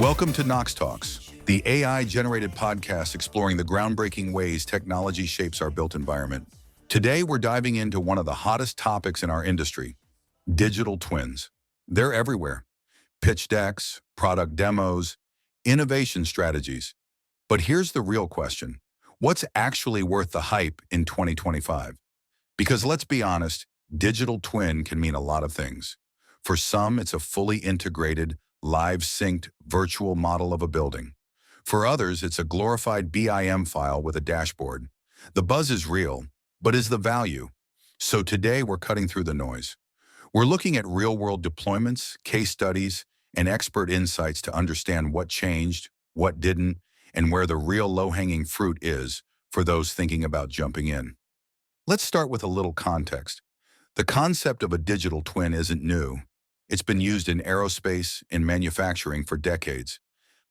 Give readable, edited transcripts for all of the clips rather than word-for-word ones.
Welcome to NOXTalks, the AI-generated podcast exploring the groundbreaking ways technology shapes our built environment. Today, we're diving into one of the hottest topics in our industry, digital twins. They're everywhere. Pitch decks, product demos, innovation strategies. But here's the real question. What's actually worth the hype in 2025? Because let's be honest, digital twin can mean a lot of things. For some, it's a fully integrated, live-synced virtual model of a building. For others, it's a glorified BIM file with a dashboard. The buzz is real, but is the value? So today, we're cutting through the noise. We're looking at real-world deployments, case studies, and expert insights to understand what changed, what didn't, and where the real low-hanging fruit is for those thinking about jumping in. Let's start with a little context. The concept of a digital twin isn't new. It's been used in aerospace and manufacturing for decades.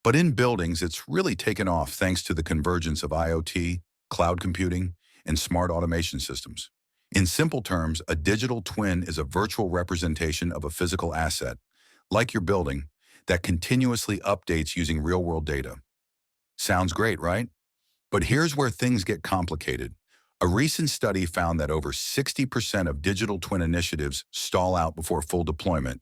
But in buildings, it's really taken off thanks to the convergence of IoT, cloud computing, and smart automation systems. In simple terms, a digital twin is a virtual representation of a physical asset, like your building, that continuously updates using real-world data. Sounds great, right? But here's where things get complicated. A recent study found that over 60% of digital twin initiatives stall out before full deployment,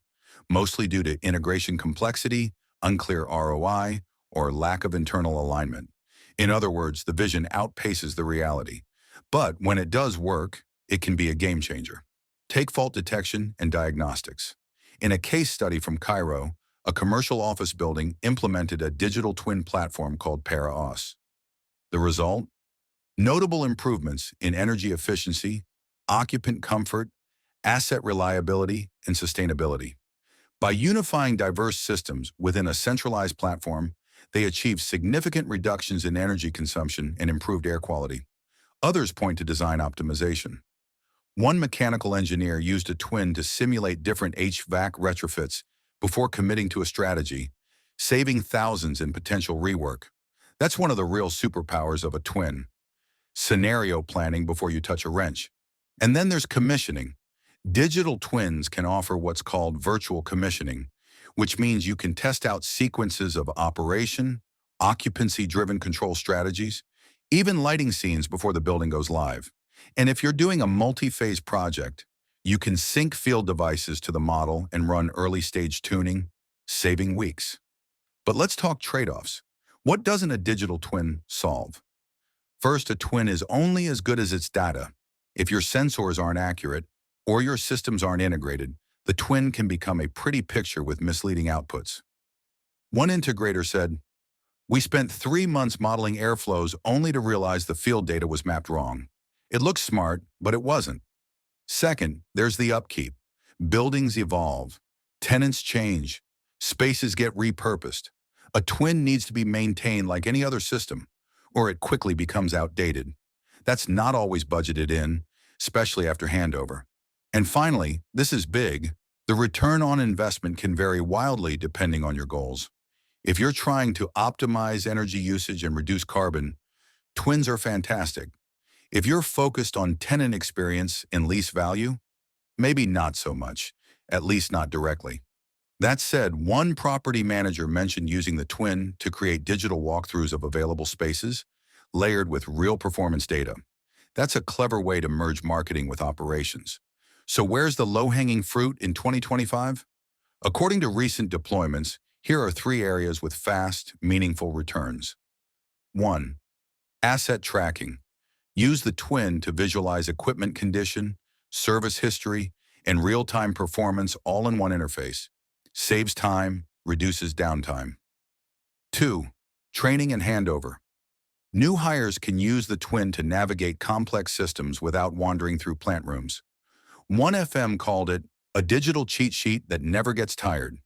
mostly due to integration complexity, unclear ROI, or lack of internal alignment. In other words, the vision outpaces the reality. But when it does work, it can be a game changer. Take fault detection and diagnostics. In a case study from Cairo, a commercial office building implemented a digital twin platform called Payoffs. The result? Notable improvements in energy efficiency, occupant comfort, asset reliability, and sustainability. By unifying diverse systems within a centralized platform, they achieved significant reductions in energy consumption and improved air quality. Others point to design optimization. One mechanical engineer used a twin to simulate different HVAC retrofits before committing to a strategy, saving thousands in potential rework. That's one of the real superpowers of a twin. Scenario planning before you touch a wrench. And then there's commissioning. Digital twins can offer what's called virtual commissioning, which means you can test out sequences of operation, occupancy-driven control strategies, even lighting scenes before the building goes live. And if you're doing a multi-phase project, you can sync field devices to the model and run early-stage tuning, saving weeks. But let's talk trade-offs. What doesn't a digital twin solve? First, a twin is only as good as its data. If your sensors aren't accurate or your systems aren't integrated, the twin can become a pretty picture with misleading outputs. One integrator said, "We spent 3 months modeling airflows only to realize the field data was mapped wrong. It looked smart, but it wasn't." Second, there's the upkeep. Buildings evolve, tenants change, spaces get repurposed. A twin needs to be maintained like any other system, or it quickly becomes outdated. That's not always budgeted in, especially after handover. And finally, this is big, the return on investment can vary wildly depending on your goals. If you're trying to optimize energy usage and reduce carbon, twins are fantastic. If you're focused on tenant experience and lease value, maybe not so much, at least not directly. That said, one property manager mentioned using the twin to create digital walkthroughs of available spaces, layered with real performance data. That's a clever way to merge marketing with operations. So where's the low-hanging fruit in 2025? According to recent deployments, here are 3 areas with fast, meaningful returns. 1. Asset tracking. Use the twin to visualize equipment condition, service history, and real-time performance all in one interface. Saves time, reduces downtime. 2. Training and handover. New hires can use the twin to navigate complex systems without wandering through plant rooms. One FM called it a digital cheat sheet that never gets tired.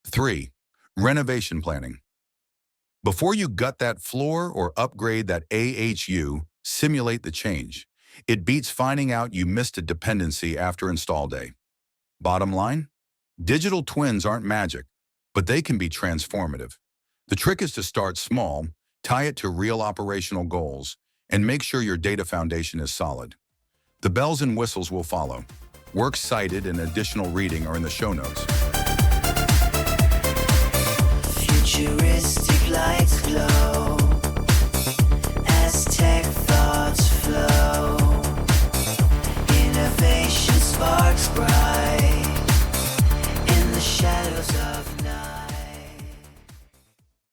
3. Renovation planning. Before you gut that floor or upgrade that AHU, simulate the change. It beats finding out you missed a dependency after install day. Bottom line? Digital twins aren't magic, but they can be transformative. The trick is to start small, tie it to real operational goals, and make sure your data foundation is solid. The bells and whistles will follow. Works cited and additional reading are in the show notes.